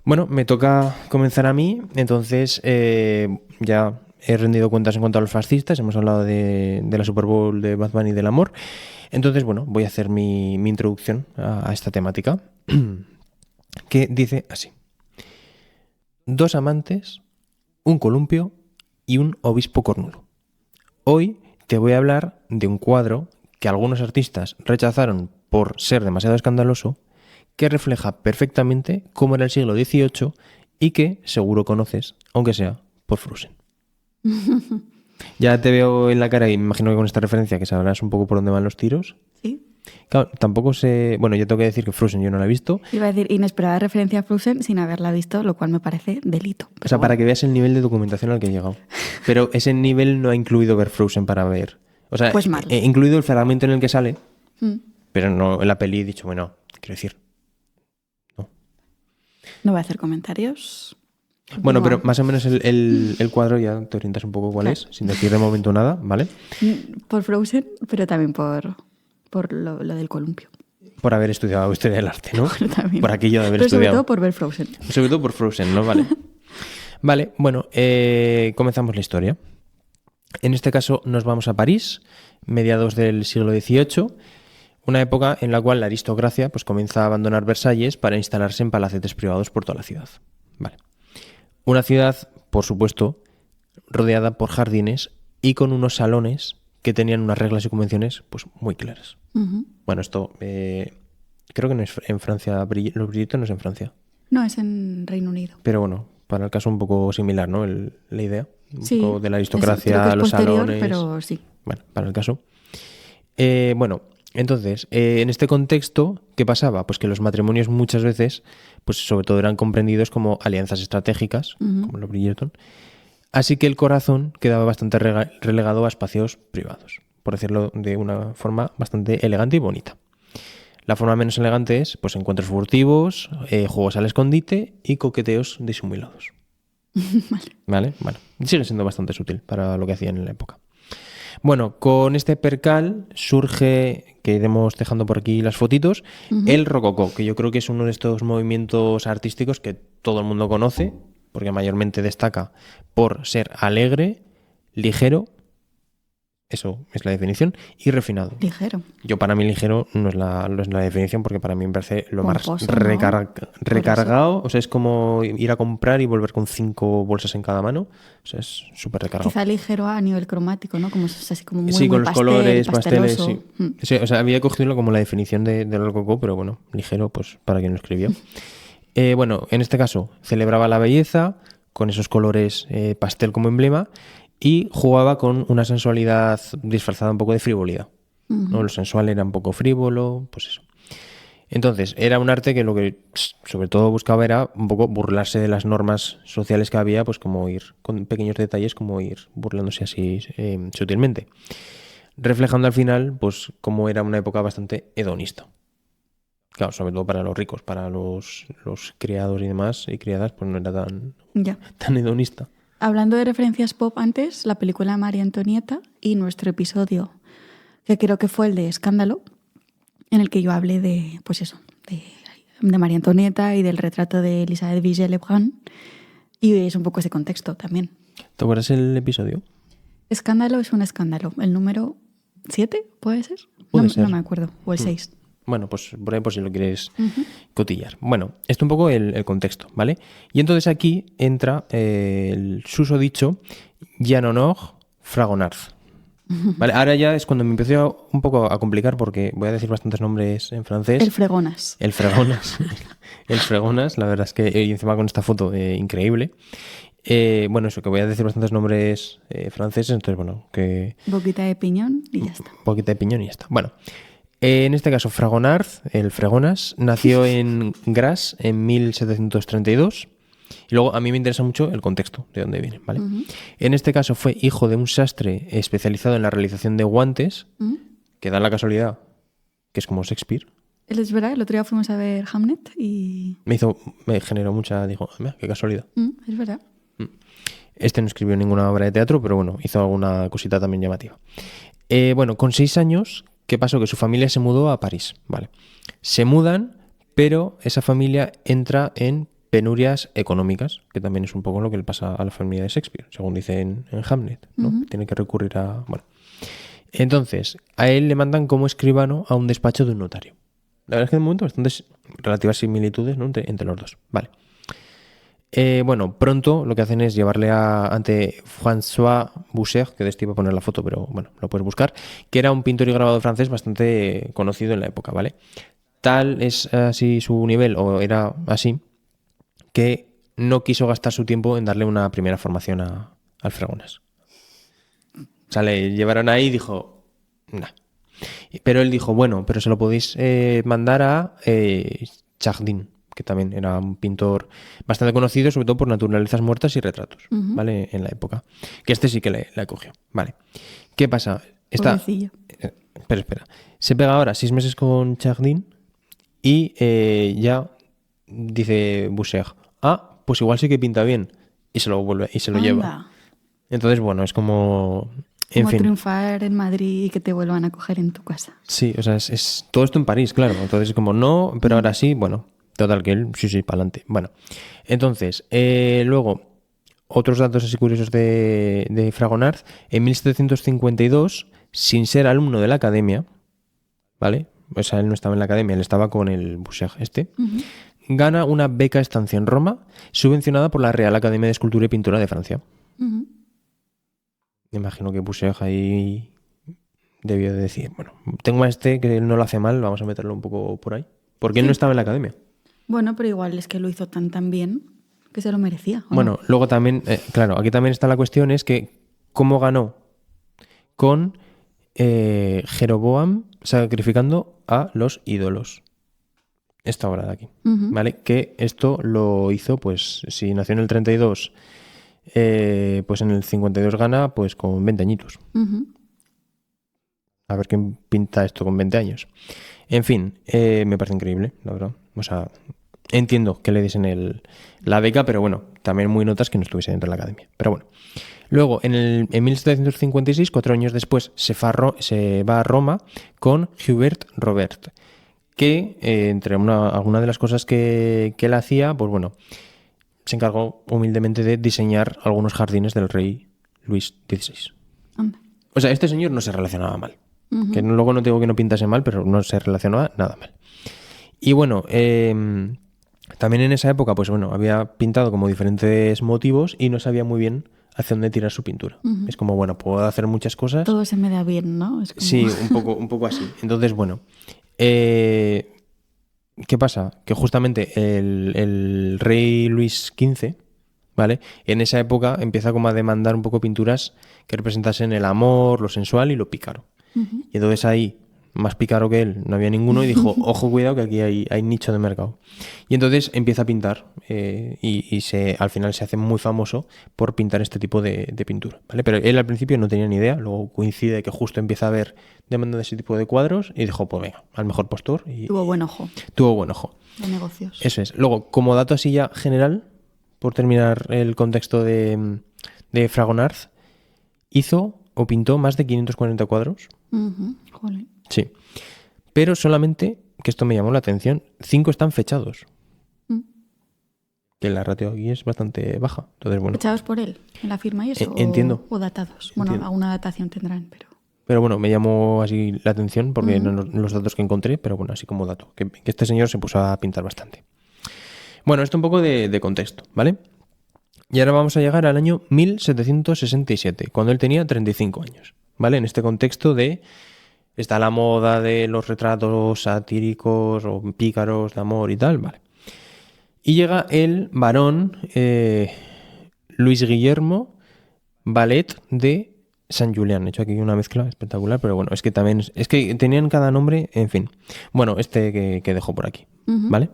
Bueno, me toca comenzar a mí, entonces ya he rendido cuentas en cuanto a los fascistas, hemos hablado de la Super Bowl, de Bad Bunny y del amor, entonces bueno, voy a hacer mi introducción a esta temática, que dice así: dos amantes, un columpio y un obispo cornudo. Hoy te voy a hablar de un cuadro que algunos artistas rechazaron por ser demasiado escandaloso, que refleja perfectamente cómo era el siglo XVIII y que seguro conoces, aunque sea por Frozen. Ya te veo en la cara y me imagino que con esta referencia que sabrás un poco por dónde van los tiros. Sí. Claro, tampoco sé... Bueno, yo tengo que decir que Frozen yo no la he visto. Iba a decir inesperada referencia a Frozen sin haberla visto, lo cual me parece delito. O sea, para que veas el nivel de documentación al que he llegado. Pero ese nivel no ha incluido ver Frozen para ver... O sea, Pues mal. he incluido el fragmento en el que sale, pero no en la peli he dicho, bueno, quiero decir... No voy a hacer comentarios. Bueno, No. pero más o menos el cuadro ya te orientas un poco cuál Claro. es, sin decir de momento nada, ¿vale? Por Frozen, pero también por lo del columpio. Por haber estudiado historia del arte, ¿no? También. Por aquello de haber Pero sobre estudiado. todo por ver Frozen. Sobre todo por Frozen, ¿no? Vale. Vale, bueno, comenzamos la historia. En este caso nos vamos a París, mediados del siglo XVIII, una época en la cual la aristocracia pues, comienza a abandonar Versalles para instalarse en palacetes privados por toda la ciudad. Vale. Una ciudad, por supuesto, rodeada por jardines y con unos salones que tenían unas reglas y convenciones pues, muy claras. Bueno, esto creo que no es en Francia, los brillitos no es en Francia. No, es en Reino Unido. Pero bueno, para el caso un poco similar, ¿no? La idea. Un Sí, poco de la creo aristocracia, que es los posterior, salones. pero sí. Bueno, para el caso. Bueno, entonces, en este contexto, ¿qué pasaba? Pues que los matrimonios muchas veces, pues sobre todo eran comprendidos como alianzas estratégicas, como los Bridgerton. Así que el corazón quedaba bastante relegado a espacios privados, por decirlo de una forma bastante elegante y bonita. La forma menos elegante es pues encuentros furtivos, juegos al escondite y coqueteos disimulados. Vale. Bueno, sigue siendo bastante sutil para lo que hacían en la época. Bueno, con este percal surge, que iremos dejando por aquí las fotitos, el rococó, que yo creo que es uno de estos movimientos artísticos que todo el mundo conoce, porque mayormente destaca por ser alegre, ligero, eso es la definición, y refinado. Ligero. Yo para mí ligero no es la definición, porque para mí me parece lo más Pomposo, ¿no? recargado. O sea, es como ir a comprar y volver con 5 bolsas en cada mano. O sea, es súper recargado. Quizá ligero a nivel cromático, ¿no? Como es así como muy, sí, muy con los colores, pasteles, pasteloso. sí. Sí. O sea, había cogido como la definición del rococó, pero bueno, ligero, pues para quien lo escribió. Bueno, en este caso, celebraba la belleza con esos colores pastel como emblema y jugaba con una sensualidad disfrazada un poco de frivolidad. ¿No? Lo sensual era un poco frívolo, pues eso. Entonces, era un arte que lo que sobre todo buscaba era un poco burlarse de las normas sociales que había, pues como ir con pequeños detalles, como ir burlándose así sutilmente. Reflejando al final, pues como era una época bastante hedonista. Claro, sobre todo para los ricos, para los criados y demás, y criadas, pues no era tan hedonista. Hablando de referencias pop antes, la película María Antonieta y nuestro episodio, que creo que fue el de Escándalo, en el que yo hablé de, pues eso, de María Antonieta y del retrato de Elisabeth Vigée-Lebrun, y es un poco ese contexto también. ¿Te acuerdas el episodio? Escándalo es un escándalo. ¿El número 7 puede ser? Puede ser. No me acuerdo. O el 6. Bueno, pues por ahí por si lo quieres cotillar. Bueno, esto un poco el contexto, ¿vale? Y entonces aquí entra el susodicho Jean Honor Fragonard. ¿Vale? Ahora ya es cuando me empiezo un poco a complicar porque voy a decir bastantes nombres en francés. El Fregonas. El Fregonas. El Fregonas, la verdad es que y encima con esta foto increíble. Bueno, eso, que voy a decir bastantes nombres franceses, entonces bueno, que... Boquita de piñón y ya está. Boquita de piñón y ya está. Bueno, en este caso Fragonard, el Fregonas, nació en Grasse en 1732. Y luego a mí me interesa mucho el contexto de dónde viene, ¿vale? En este caso fue hijo de un sastre especializado en la realización de guantes, que da la casualidad que es como Shakespeare. Es verdad, el otro día fuimos a ver Hamlet y... Me generó mucha... Dijo, mira, qué casualidad. Es verdad. Este no escribió ninguna obra de teatro, pero bueno, hizo alguna cosita también llamativa. Bueno, con 6 años, ¿qué pasó? Que su familia se mudó a París, ¿vale? Se mudan, pero esa familia entra en penurias económicas, que también es un poco lo que le pasa a la familia de Shakespeare, según dice en Hamlet, ¿no? Tiene que recurrir a... Bueno. Entonces, a él le mandan como escribano a un despacho de un notario. La verdad es que de momento bastantes relativas similitudes, ¿no? entre los dos. Vale. Bueno, pronto lo que hacen es llevarle ante François Boucher, que de este iba a poner la foto, pero bueno, lo puedes buscar, que era un pintor y grabador francés bastante conocido en la época, ¿vale? Tal es así su nivel, o era así, que no quiso gastar su tiempo en darle una primera formación al Fragonard. O sea, le llevaron ahí y dijo, nah. Pero él dijo, bueno, pero se lo podéis mandar a Chardin, que también era un pintor bastante conocido, sobre todo por naturalezas muertas y retratos, ¿vale? En la época. Que este sí que le acogió, ¿vale? ¿Qué pasa? Espera. Se pega ahora 6 meses con Chardin y ya dice Boucher, pues igual sí que pinta bien. Y se lo vuelve y se lo lleva. Entonces, bueno, es como... Como triunfar en Madrid y que te vuelvan a coger en tu casa. Sí, o sea, es todo esto en París, claro. Entonces, como no, pero ahora sí, bueno, total que él, sí, para adelante. Bueno, entonces, luego, otros datos así curiosos de Fragonard. En 1752, sin ser alumno de la academia, ¿vale? O sea, él no estaba en la academia, él estaba con el Boucher gana una beca estancia en Roma, subvencionada por la Real Academia de Escultura y Pintura de Francia. Me imagino que Boucher ahí debió de decir, bueno, tengo a este que no lo hace mal, vamos a meterlo un poco por ahí. Porque él no estaba en la academia. Bueno, pero igual es que lo hizo tan bien que se lo merecía. Bueno, no? Luego también, claro, aquí también está la cuestión, es que cómo ganó con Jeroboam sacrificando a los ídolos. Esta obra de aquí, ¿vale? Que esto lo hizo, pues, si nació en el 32... pues en el 52 gana pues con 20 añitos. A ver quién pinta esto con 20 años. En fin, me parece increíble, la verdad. O sea, entiendo que le diesen la beca, pero bueno, también muy notas que no estuviese dentro de la academia. Pero bueno. Luego, en 1756, 4 años después, se va a Roma con Hubert Robert, que entre alguna de las cosas que él hacía, pues bueno, se encargó humildemente de diseñar algunos jardines del rey Luis XVI. O sea, este señor no se relacionaba mal. Que luego no digo que no pintase mal, pero no se relacionaba nada mal. Y bueno, también en esa época, pues bueno, había pintado como diferentes motivos y no sabía muy bien hacia dónde tirar su pintura. Es como, bueno, puedo hacer muchas cosas. Todo se me da bien, ¿no? Es como... Sí, un poco así. Entonces, bueno... ¿qué pasa? Que justamente el rey Luis XV, ¿vale? En esa época empieza como a demandar un poco pinturas que representasen el amor, lo sensual y lo pícaro. Y entonces ahí, más pícaro que él, no había ninguno y dijo, ojo, cuidado que aquí hay nicho de mercado. Y entonces empieza a pintar y al final se hace muy famoso por pintar este tipo de pintura, ¿vale? Pero él al principio no tenía ni idea, luego coincide que justo empieza a ver demanda de ese tipo de cuadros y dijo, pues venga, al mejor postor. Tuvo buen ojo. Tuvo buen ojo. De negocios. Eso es. Luego, como dato así ya general, por terminar el contexto de Fragonard, hizo o pintó más de 540 cuadros. Joder. Sí. Pero solamente, que esto me llamó la atención, 5 están fechados. Que la ratio aquí es bastante baja. Entonces, bueno. ¿Fechados por él? ¿En la firma y eso? Entiendo. ¿O datados? Bueno, alguna datación tendrán, pero... Pero bueno, me llamó así la atención porque no los datos que encontré, pero bueno, así como dato, que este señor se puso a pintar bastante. Bueno, esto un poco de contexto, ¿vale? Y ahora vamos a llegar al año 1767, cuando él tenía 35 años, ¿vale? En este contexto está la moda de los retratos satíricos o pícaros de amor y tal, ¿vale? Y llega el varón Luis Guillermo Ballet de San Julián. He hecho aquí una mezcla espectacular, pero bueno, es que también es que tenían cada nombre, en fin. Bueno, que dejo por aquí, ¿vale?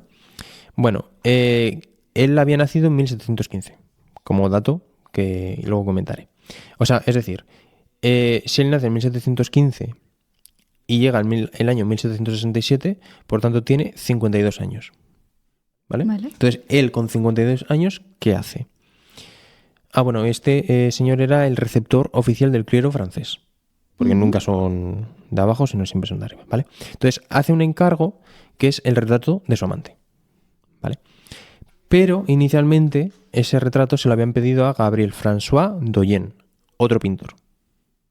Bueno, él había nacido en 1715, como dato que luego comentaré. O sea, es decir, si él nace en 1715 y llega el año 1767, por tanto tiene 52 años, ¿vale? Entonces, él con 52 años, ¿qué hace? Bueno, este señor era el receptor oficial del clero francés, porque nunca son de abajo, sino siempre son de arriba, ¿vale? Entonces, hace un encargo que es el retrato de su amante, ¿vale? Pero inicialmente ese retrato se lo habían pedido a Gabriel François Doyen, otro pintor.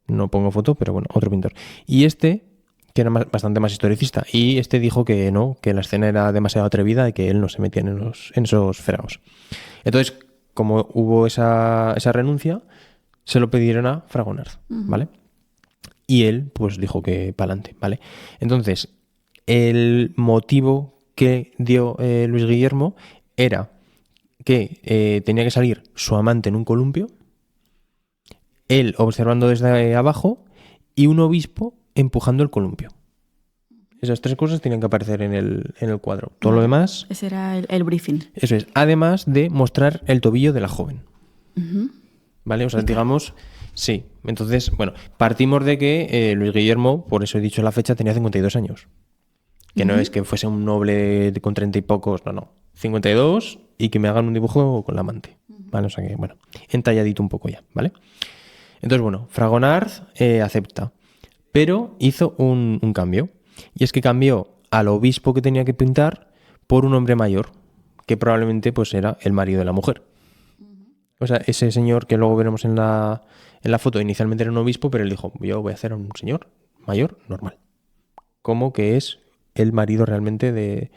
No pongo foto, pero bueno, otro pintor. Y este, que era bastante más historicista, y este dijo que no, que la escena era demasiado atrevida y que él no se metía en esos fregados. Entonces, como hubo esa renuncia, se lo pidieron a Fragonard, ¿vale? Y él, pues dijo que pa'lante, ¿vale? Entonces, el motivo que dio Luis Guillermo era que tenía que salir su amante en un columpio, él observando desde abajo y un obispo empujando el columpio. Esas 3 cosas tenían que aparecer en el cuadro. Todo lo demás... Ese era el briefing. Eso es. Además de mostrar el tobillo de la joven. ¿Vale? O sea, digamos... Sí. Entonces, bueno, partimos de que Luis Guillermo, por eso he dicho la fecha, tenía 52 años. Que no es que fuese un noble con 30 y pocos, no. 52 y que me hagan un dibujo con la amante. ¿Vale? O sea que, bueno, entalladito un poco ya, ¿vale? Entonces, bueno, Fragonard acepta, pero hizo un cambio. Y es que cambió al obispo que tenía que pintar por un hombre mayor, que probablemente pues era el marido de la mujer. O sea, ese señor que luego veremos en la foto, inicialmente era un obispo, pero él dijo, yo voy a hacer a un señor mayor normal. Como que es el marido realmente de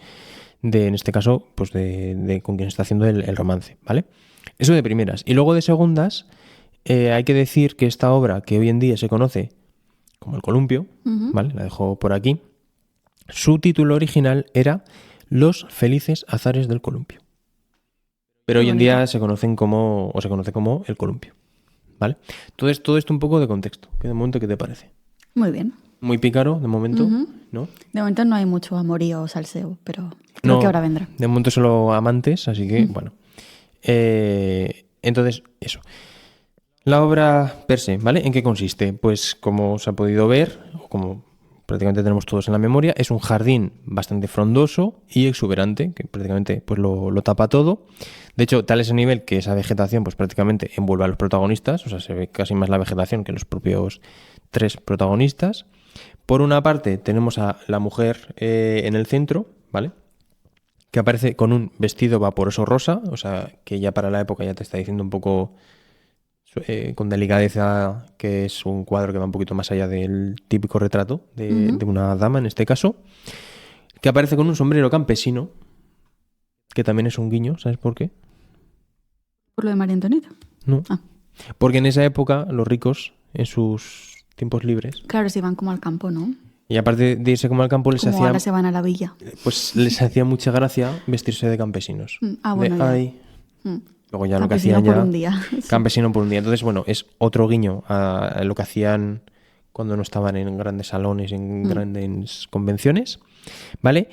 en este caso, pues de con quien está haciendo el romance, ¿vale? Eso de primeras. Y luego de segundas, hay que decir que esta obra, que hoy en día se conoce como El Columpio, ¿vale? La dejo por aquí. Su título original era Los felices azares del columpio. Pero hoy en día se conoce como El Columpio, ¿vale? Entonces, todo esto un poco de contexto. ¿Qué de momento qué te parece? Muy bien. Muy pícaro, de momento, ¿no? De momento no hay mucho amorío o salseo, pero creo que ahora vendrá. De momento solo amantes, así que, bueno. Entonces, eso. La obra per se, ¿vale? ¿En qué consiste? Pues como se ha podido ver, o como prácticamente tenemos todos en la memoria, es un jardín bastante frondoso y exuberante, que prácticamente pues lo tapa todo. De hecho, tal es el nivel que esa vegetación pues prácticamente envuelve a los protagonistas, o sea, se ve casi más la vegetación que los propios 3 protagonistas. Por una parte tenemos a la mujer en el centro, ¿vale? Que aparece con un vestido vaporoso rosa, o sea, que ya para la época ya te está diciendo un poco con delicadeza que es un cuadro que va un poquito más allá del típico retrato de una dama, en este caso, que aparece con un sombrero campesino, que también es un guiño, ¿sabes por qué? ¿Por lo de María Antonieta? No. Porque en esa época los ricos, en sus tiempos libres... Claro, se iban como al campo, ¿no? Y aparte de irse como al campo, les como hacía... ahora se van a la villa. Pues les hacía mucha gracia vestirse de campesinos. Bueno, Luego ya campesino lo que hacían ya... por un día. Campesino por un día. Entonces, bueno, es otro guiño a lo que hacían cuando no estaban en grandes salones, en grandes convenciones, ¿vale?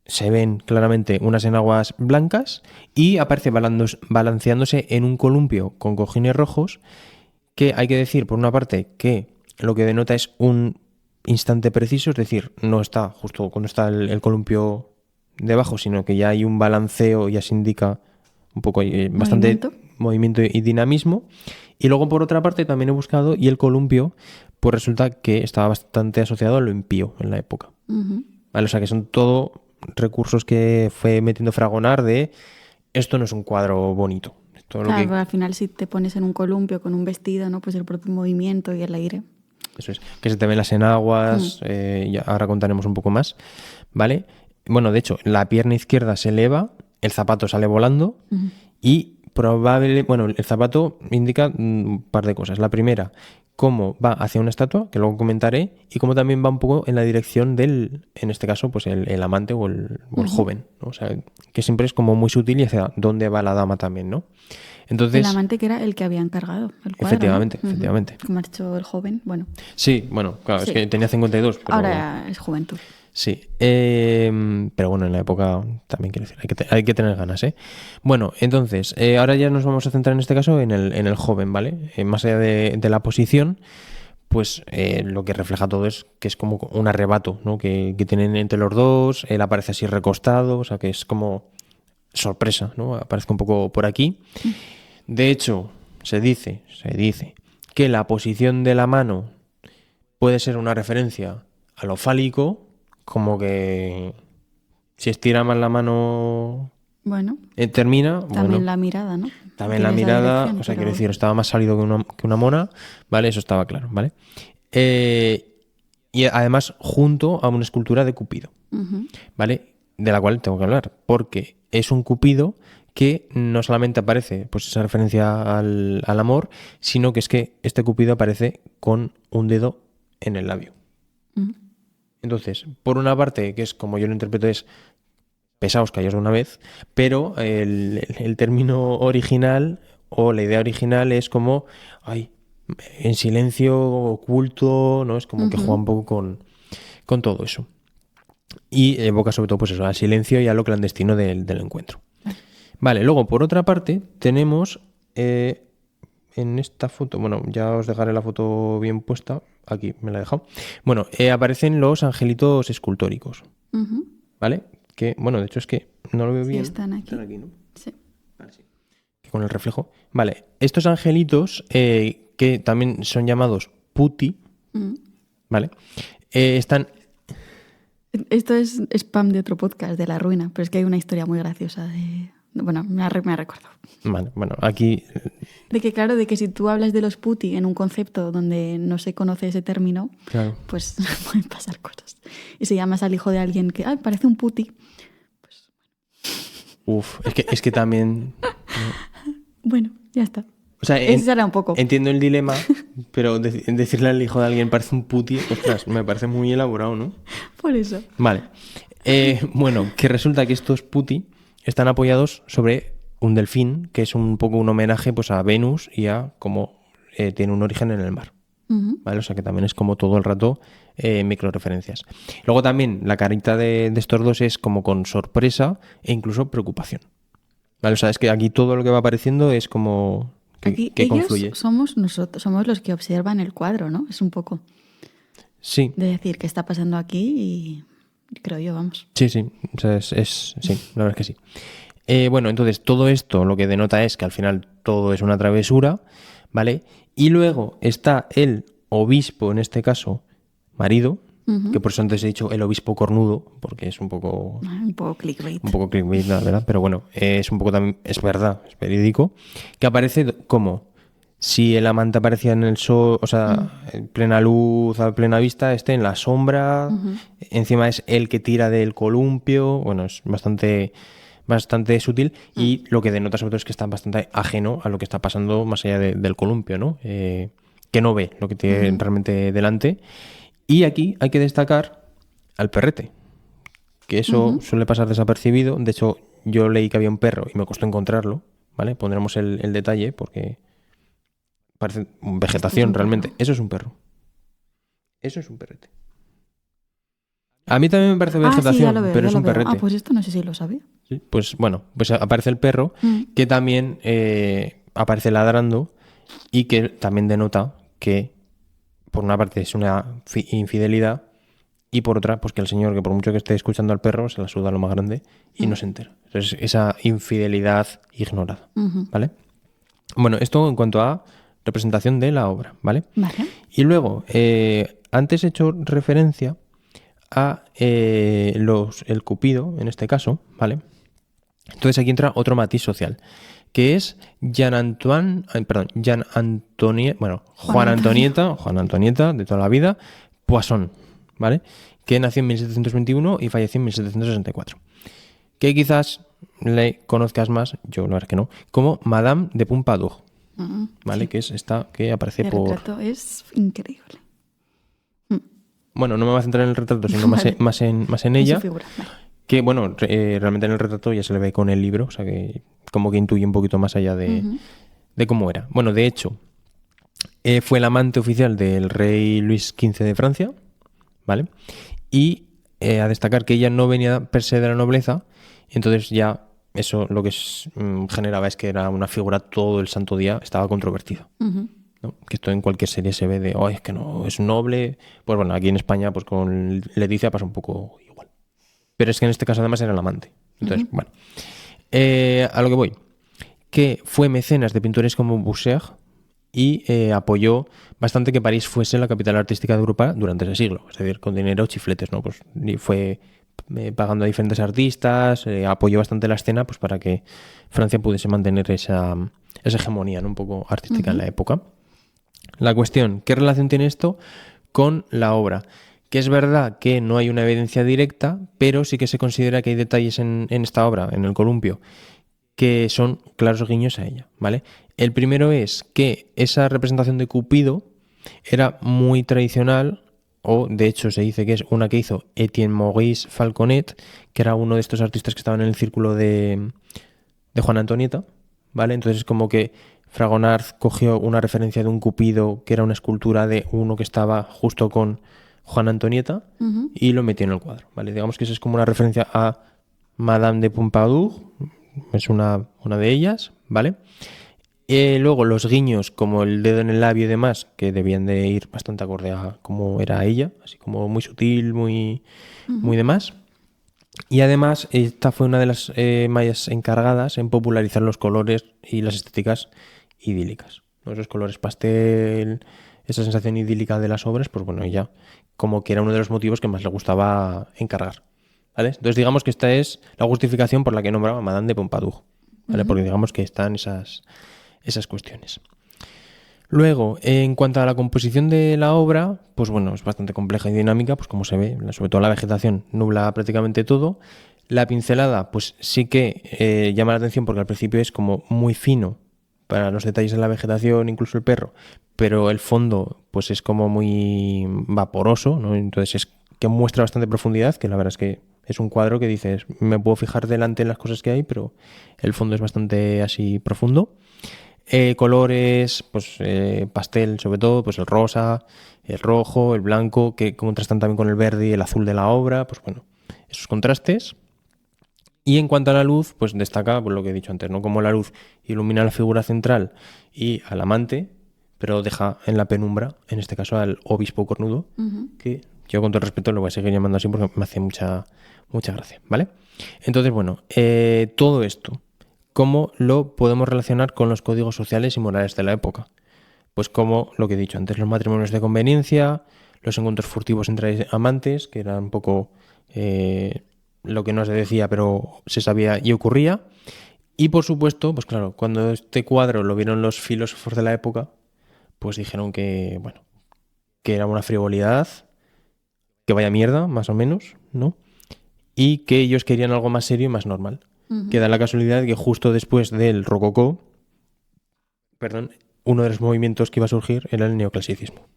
Se ven claramente unas enaguas blancas y aparece balanceándose en un columpio con cojines rojos, que hay que decir, por una parte, que lo que denota es un instante preciso, es decir, no está justo cuando está el columpio debajo, sino que ya hay un balanceo, ya se indica un poco bastante movimiento y dinamismo. Y luego, por otra parte, también he buscado, y el columpio, pues resulta que estaba bastante asociado a lo impío en la época. ¿Vale? O sea, que son todo recursos que fue metiendo Fragonard de esto no es un cuadro bonito. Todo claro, lo que... al final si te pones en un columpio con un vestido, ¿no? Pues el propio movimiento y el aire. Eso es, que se te ven las enaguas, ya ahora contaremos un poco más, ¿vale? Bueno, de hecho, la pierna izquierda se eleva, el zapato sale volando y bueno, el zapato indica un par de cosas. La primera, cómo va hacia una estatua, que luego comentaré, y cómo también va un poco en la dirección del, en este caso, pues el amante o el joven, ¿no? O sea, que siempre es como muy sutil y hacia dónde va la dama también, ¿no? Entonces, el amante que era el que había encargado el cuadro, efectivamente, ¿no? efectivamente. Como ha dicho el joven, bueno. Sí, bueno, claro, es que tenía 52, pero... Ahora es juventud. Sí, pero bueno, en la época también quiero decir, hay que tener ganas, ¿eh? Bueno, entonces, ahora ya nos vamos a centrar en este caso en el joven, ¿vale? Más allá de la posición, pues lo que refleja todo es que es como un arrebato, ¿no? Que tienen entre los dos, él aparece así recostado, o sea que es como sorpresa, ¿no? Aparece un poco por aquí. De hecho, se dice que la posición de la mano puede ser una referencia a lo fálico, como que si estira más la mano Bueno, Termina, también bueno, la mirada, ¿no? también la Tiene esa mirada, dirección, o sea, pero- quiero decir, estaba más salido que una mona, ¿vale? Eso estaba claro, ¿vale? Y además junto a una escultura de Cupido, Ujú. ¿vale? De la cual tengo que hablar, porque es un Cupido que no solamente aparece, pues esa referencia al amor, sino que es que este Cupido aparece con un dedo en el labio. Ujú. Entonces, por una parte, que es como yo lo interpreto, es pesaos callaos de una vez, pero el término original o la idea original es como, ay, en silencio, oculto, ¿no? Es como que juega un Ujú. poco con todo eso. Y evoca sobre todo pues eso, al silencio y a lo clandestino del encuentro. Vale. Vale, luego por otra parte tenemos en esta foto, bueno, ya os dejaré la foto bien puesta, aquí me la he dejado. Bueno, aparecen los angelitos escultóricos, Ujú. ¿vale? Que, bueno, de hecho es que no lo veo Sí, bien. están aquí. ¿no? Sí. Vale, sí. Que con el reflejo. Vale, estos angelitos que también son llamados putti, Mm. ¿vale? Están... Esto es spam de otro podcast, de La Ruina, pero es que hay una historia muy graciosa de... Bueno, me ha recordado. Vale, bueno, aquí... De que, claro, de que si tú hablas de los puti en un concepto donde no se conoce ese término, Claro. pues pueden pasar cosas. Y si llamas al hijo de alguien que, parece un puti, Uf, es que también... bueno, ya está. O sea, Ese será un poco. entiendo el dilema, pero decirle al hijo de alguien parece un puti, ostras, me parece muy elaborado, ¿no? Por eso. Vale. Bueno, que resulta que estos puti están apoyados sobre un delfín, que es un poco un homenaje pues, a Venus y a cómo tiene un origen en el mar. Ujú. ¿Vale? O sea que también es como todo el rato microreferencias. Luego también la carita de estos dos es como con sorpresa e incluso preocupación. ¿Vale? O sea, es que aquí todo lo que va apareciendo es como Aquí que ellos confluye. somos nosotros, somos los que observan el cuadro, ¿no? Es un poco Sí, de decir qué está pasando aquí y creo yo, vamos. sí, sí. O sea, sí, la verdad es que sí. Bueno, entonces todo esto lo que denota es que al final todo es una travesura, ¿vale? Y luego está el obispo, en este caso, marido, Ujú. que por eso antes he dicho el obispo cornudo, porque es un poco Un poco clickbait. clickbait, la verdad, pero bueno, es un poco también, es verdad, es verídico, que aparece como si el amante aparecía en el sol, o sea, en plena luz, a plena vista, este en la sombra, encima es el que tira del columpio, bueno, es bastante sutil y lo que denota sobre todo es que está bastante ajeno a lo que está pasando más allá del columpio, ¿no? Que no ve lo que tiene realmente delante. Y aquí hay que destacar al perrete, que eso suele pasar desapercibido. De hecho, yo leí que había un perro y me costó encontrarlo, ¿vale? Pondremos el detalle porque parece vegetación un perro. realmente. Eso es un perro. Eso es un perrete. A mí también me parece Sí, ya vegetación, lo veo, pero ya es lo un veo. perrete. Pues esto no sé si lo sabía. Sí, pues bueno, pues aparece el perro que también aparece ladrando y que también denota que por una parte es una infidelidad y por otra, pues que el señor, que por mucho que esté escuchando al perro, se la suda lo más grande y no se entera. Entonces, esa infidelidad ignorada, ¿vale? Bueno, esto en cuanto a representación de la obra, ¿vale? Vale. Y luego, antes he hecho referencia a el Cupido, en este caso, ¿vale? Entonces aquí entra otro matiz social, que es Juan Antonieta, de toda la vida, Poisson, ¿vale? Que nació en 1721 y falleció en 1764. Que quizás le conozcas más, yo la verdad que no, como Madame de Pompadour, ¿vale? Sí. Que es esta que aparece El por... retrato es increíble. Bueno, no me voy a centrar en el retrato, sino Vale. más en En ella. su figura. Vale. Que bueno, realmente en el retrato ya se le ve con el libro, o sea que como que intuye un poquito más allá de cómo era. Bueno, de hecho, fue el amante oficial del rey Luis XV de Francia, ¿vale? Y a destacar que ella no venía per se de la nobleza, entonces ya eso lo que generaba es que era una figura todo el santo día, estaba controvertida. ¿No? Que esto en cualquier serie se ve de, oh, es que no, es noble. Pues bueno, aquí en España, pues con Leticia pasa un poco igual. Pero es que en este caso además era el amante. Entonces, bueno. A lo que voy. Que fue mecenas de pintores como Boucher y apoyó bastante que París fuese la capital artística de Europa durante ese siglo. Es decir, con dinero chifletes, ¿no? Pues fue pagando a diferentes artistas, apoyó bastante la escena pues para que Francia pudiese mantener esa hegemonía, ¿no? Un poco artística en la época. La cuestión, ¿qué relación tiene esto con la obra? Que es verdad que no hay una evidencia directa, pero sí que se considera que hay detalles en esta obra, en el Columpio, que son claros guiños a ella, ¿vale? El primero es que esa representación de Cupido era muy tradicional, o de hecho se dice que es una que hizo Etienne Maurice Falconet, que era uno de estos artistas que estaban en el círculo de Juana Antonieta, ¿vale? Entonces como que Fragonard cogió una referencia de un Cupido que era una escultura de uno que estaba justo con Juana Antonieta y lo metió en el cuadro, ¿vale? Digamos que eso es como una referencia a Madame de Pompadour, es una de ellas, ¿vale? Luego los guiños como el dedo en el labio y demás, que debían de ir bastante acorde a cómo era ella, así como muy sutil, muy demás. Y además esta fue una de las mayas encargadas en popularizar los colores y las estéticas idílicas, ¿no? Esos colores pastel, esa sensación idílica de las obras, pues bueno, ella como que era uno de los motivos que más le gustaba encargar, ¿vale? Entonces digamos que esta es la justificación por la que nombraba a Madame de Pompadour, ¿vale? Porque digamos que están esas cuestiones. Luego, en cuanto a la composición de la obra, pues bueno, es bastante compleja y dinámica, pues como se ve, sobre todo la vegetación nubla prácticamente todo. La pincelada, pues sí que llama la atención porque al principio es como muy fino para los detalles de la vegetación, incluso el perro, pero el fondo pues es como muy vaporoso, ¿no? Entonces es que muestra bastante profundidad, que la verdad es que es un cuadro que dices, me puedo fijar delante en las cosas que hay, pero el fondo es bastante así profundo. Colores, pues pastel sobre todo, pues el rosa, el rojo, el blanco, que contrastan también con el verde y el azul de la obra, pues bueno, esos contrastes. Y en cuanto a la luz, pues destaca pues, lo que he dicho antes, ¿no? Como la luz ilumina la figura central y al amante, pero deja en la penumbra, en este caso al obispo cornudo, que yo con todo respeto lo voy a seguir llamando así porque me hace mucha gracia, ¿vale? Entonces, bueno, todo esto, ¿cómo lo podemos relacionar con los códigos sociales y morales de la época? Pues como lo que he dicho antes, los matrimonios de conveniencia, los encuentros furtivos entre amantes, que era un poco lo que no se decía pero se sabía y ocurría. Y por supuesto, pues claro, cuando este cuadro lo vieron los filósofos de la época, pues dijeron que, bueno, que era una frivolidad, que vaya mierda, más o menos, ¿no? Y que ellos querían algo más serio y más normal. Que da la casualidad de que justo después del rococó, uno de los movimientos que iba a surgir era el neoclasicismo.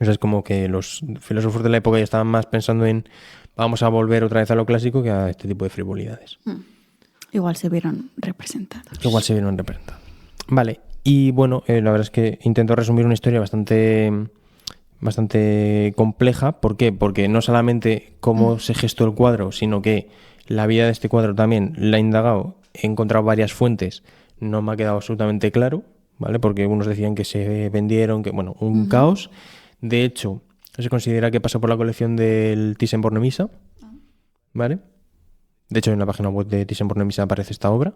O sea, es como que los filósofos de la época ya estaban más pensando en vamos a volver otra vez a lo clásico que a este tipo de frivolidades. Igual se vieron representados. Vale, y bueno, la verdad es que intento resumir una historia bastante compleja. ¿Por qué? Porque no solamente cómo se gestó el cuadro, sino que la vida de este cuadro también la he indagado, he encontrado varias fuentes, no me ha quedado absolutamente claro, ¿vale? Porque unos decían que se vendieron, que bueno, un caos. De hecho, se considera que pasó por la colección del Thyssen-Bornemisza, ¿vale? De hecho, en la página web de Thyssen-Bornemisza aparece esta obra,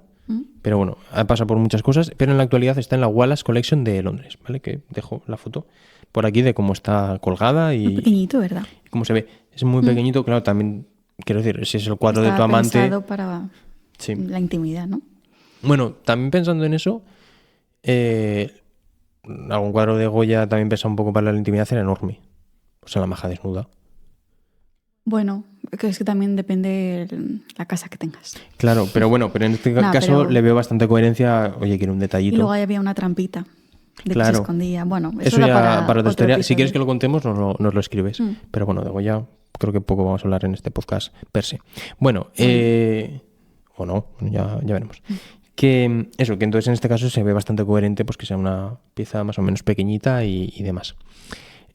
pero bueno, pasa por muchas cosas, pero en la actualidad está en la Wallace Collection de Londres, ¿vale? Que dejo la foto por aquí de cómo está colgada y... Muy pequeñito, ¿verdad? Cómo se ve. Es muy pequeñito, claro, también, quiero decir, si es el cuadro de tu amante... Está pensado para la intimidad, ¿no? Bueno, también pensando en eso, algún cuadro de Goya también pensado un poco para la intimidad era enorme. O sea, la maja desnuda. Bueno, es que también depende la casa que tengas. Claro, pero bueno, pero en este caso le veo bastante coherencia. Oye, quiero un detallito. Y luego ahí había una trampita de que se escondía. Bueno, eso ya para otra historia. episodio. Si quieres que lo contemos, nos lo escribes. Pero bueno, de Goya creo que poco vamos a hablar en este podcast per se. Bueno, o no, ya veremos. Que eso, que entonces en este caso se ve bastante coherente, pues que sea una pieza más o menos pequeñita y demás.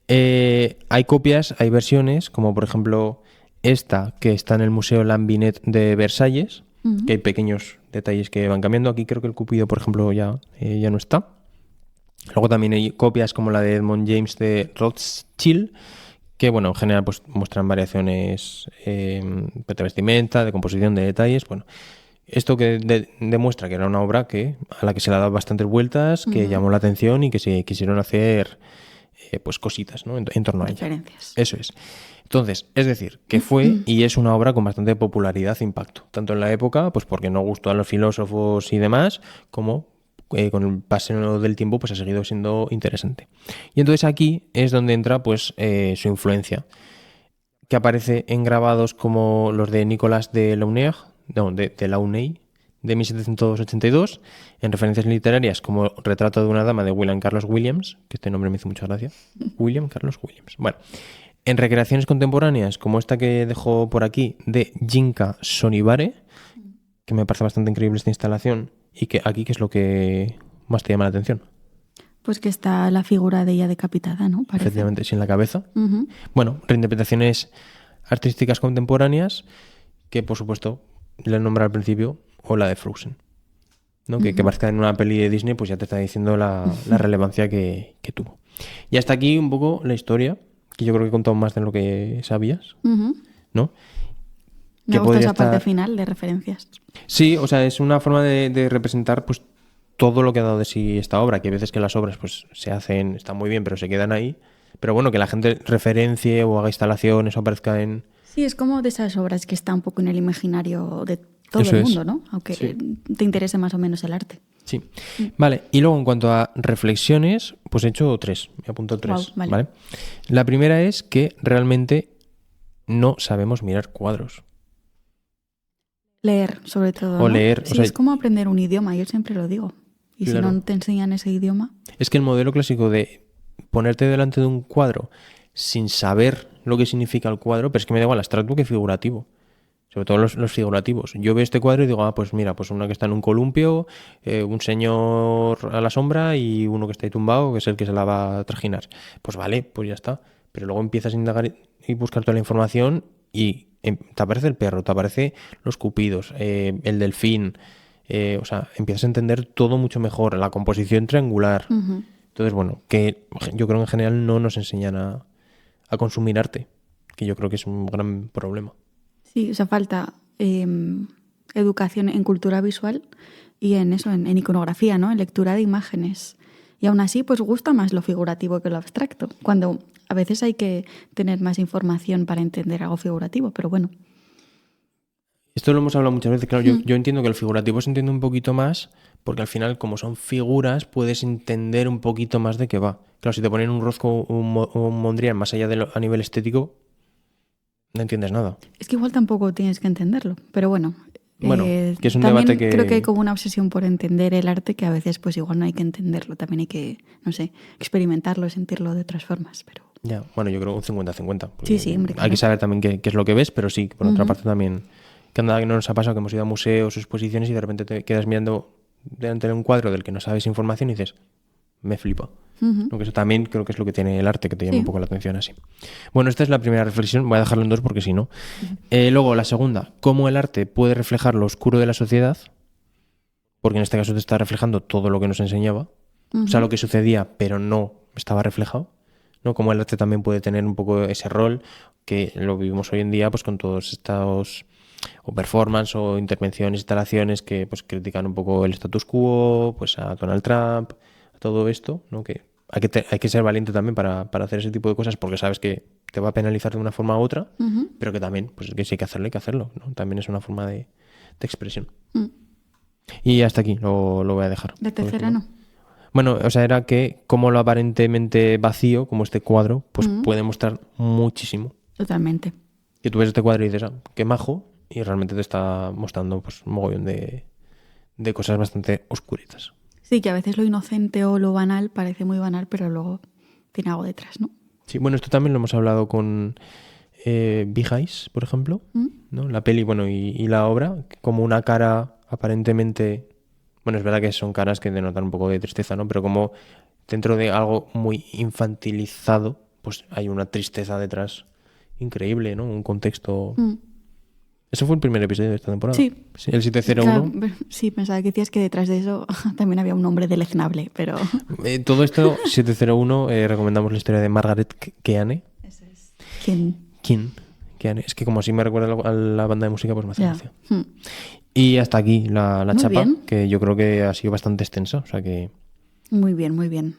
Hay copias, hay versiones, como por ejemplo esta que está en el Museo Lambinet de Versalles, que hay pequeños detalles que van cambiando. Aquí creo que el Cupido, por ejemplo, ya no está. Luego también hay copias como la de Edmond James de Rothschild, que bueno, en general pues muestran variaciones de vestimenta, de composición, de detalles. Bueno, esto que demuestra que era una obra a la que se le ha dado bastantes vueltas, que llamó la atención y que se quisieron hacer pues cositas, ¿no? en torno a ella. Referencias. Eso es. Entonces, es decir, que fue y es una obra con bastante popularidad e impacto, tanto en la época, pues porque no gustó a los filósofos y demás, como con el paso del tiempo pues ha seguido siendo interesante. Y entonces aquí es donde entra pues su influencia, que aparece en grabados como los de Nicolas de Launay, de Launay, de 1782, en referencias literarias como Retrato de una dama de William Carlos Williams, que este nombre me hizo mucha gracia, William Carlos Williams. Bueno, en recreaciones contemporáneas como esta que dejo por aquí de Jinka Sonibare, que me parece bastante increíble esta instalación, y que aquí, ¿qué es lo que más te llama la atención? Pues que está la figura de ella decapitada, ¿no? Parece. Efectivamente, sin la cabeza. Bueno, reinterpretaciones artísticas contemporáneas que, por supuesto, le nombra al principio, o la de Frozen, ¿no? Que parezca en una peli de Disney, pues ya te está diciendo la relevancia que tuvo. Y hasta aquí un poco la historia, que yo creo que he contado más de lo que sabías, ¿no? Me gusta esa parte final de referencias. Sí, o sea, es una forma de representar pues todo lo que ha dado de sí esta obra, que a veces que las obras pues se hacen, están muy bien, pero se quedan ahí. Pero bueno, que la gente referencie o haga instalaciones o aparezca en... Sí, es como de esas obras que está un poco en el imaginario de todo el mundo, ¿no? Aunque te interese más o menos el arte. Sí. Vale, y luego en cuanto a reflexiones, pues he hecho 3, me apunto 3. Wow, vale. La primera es que realmente no sabemos mirar cuadros. Leer, sobre todo. O ¿no? leer. Sí, o sea, es como aprender un idioma, yo siempre lo digo. Y claro. si no te enseñan ese idioma... Es que el modelo clásico de ponerte delante de un cuadro sin saber lo que significa el cuadro, pero es que me da igual abstracto que figurativo. Sobre todo los figurativos. Yo veo este cuadro y digo, pues mira, pues uno que está en un columpio, un señor a la sombra y uno que está ahí tumbado, que es el que se la va a trajinar. Pues vale, pues ya está. Pero luego empiezas a indagar y buscar toda la información y te aparece el perro, te aparece los cupidos, el delfín. O sea, empiezas a entender todo mucho mejor, la composición triangular. Entonces, bueno, que yo creo que en general no nos enseñan a consumir arte, que yo creo que es un gran problema. Sí, o sea, falta educación en cultura visual y en eso, en iconografía, ¿no? En lectura de imágenes. Y aún así, pues gusta más lo figurativo que lo abstracto, cuando a veces hay que tener más información para entender algo figurativo, pero bueno. Esto lo hemos hablado muchas veces, claro, yo entiendo que el figurativo se entiende un poquito más, porque al final, como son figuras, puedes entender un poquito más de qué va. Claro, si te ponen un Rozco o un Mondrian más allá de a nivel estético, no entiendes nada. Es que igual tampoco tienes que entenderlo, pero bueno. Bueno, que es un también debate que... creo que hay como una obsesión por entender el arte que a veces pues igual no hay que entenderlo, también hay que, no sé, experimentarlo, sentirlo de otras formas, pero... Ya, bueno, yo creo un 50-50. Sí, hombre, claro. Hay que saber también qué es lo que ves, pero sí, por otra parte también... Que nada que no nos ha pasado, que hemos ido a museos o exposiciones y de repente te quedas mirando delante de un cuadro del que no sabes información y dices, me flipa. Que eso también creo que es lo que tiene el arte, que te llama un poco la atención así. Bueno, esta es la primera reflexión, voy a dejarlo en 2 porque si no. Luego, la segunda, cómo el arte puede reflejar lo oscuro de la sociedad, porque en este caso te está reflejando todo lo que nos enseñaba, o sea, lo que sucedía, pero no estaba reflejado, ¿no? Cómo el arte también puede tener un poco ese rol, que lo vivimos hoy en día pues con todos estos... o performance o intervenciones, instalaciones que pues critican un poco el status quo, pues a Donald Trump, a todo esto, ¿no? Que hay que ser valiente también para hacer ese tipo de cosas porque sabes que te va a penalizar de una forma u otra, pero que también, pues que si hay que hacerlo, ¿no? También es una forma de expresión. Y hasta aquí lo voy a dejar. La tercera no. Bueno, o sea, era que como lo aparentemente vacío, como este cuadro, pues puede mostrar muchísimo. Totalmente. Que tú ves este cuadro y dices, qué majo, y realmente te está mostrando pues un mogollón de cosas bastante oscuritas. Sí, que a veces lo inocente o lo banal parece muy banal, pero luego tiene algo detrás, ¿no? Sí, bueno, esto también lo hemos hablado con Big Eyes, por ejemplo, ¿no? La peli, bueno, y la obra, como una cara aparentemente... Bueno, es verdad que son caras que denotan un poco de tristeza, ¿no? Pero como dentro de algo muy infantilizado, pues hay una tristeza detrás increíble, ¿no? Un contexto... Eso fue el primer episodio de esta temporada. Sí. El 701. Claro, sí, pensaba que decías que detrás de eso también había un nombre deleznable, pero... Todo esto, 701, recomendamos la historia de Margaret Keane. Eso es. ¿Quién? Keane. Es que como así me recuerda a la banda de música, pues me hace gracia. Y hasta aquí la chapa, bien. que yo creo que ha sido bastante extensa. O sea que... Muy bien, muy bien.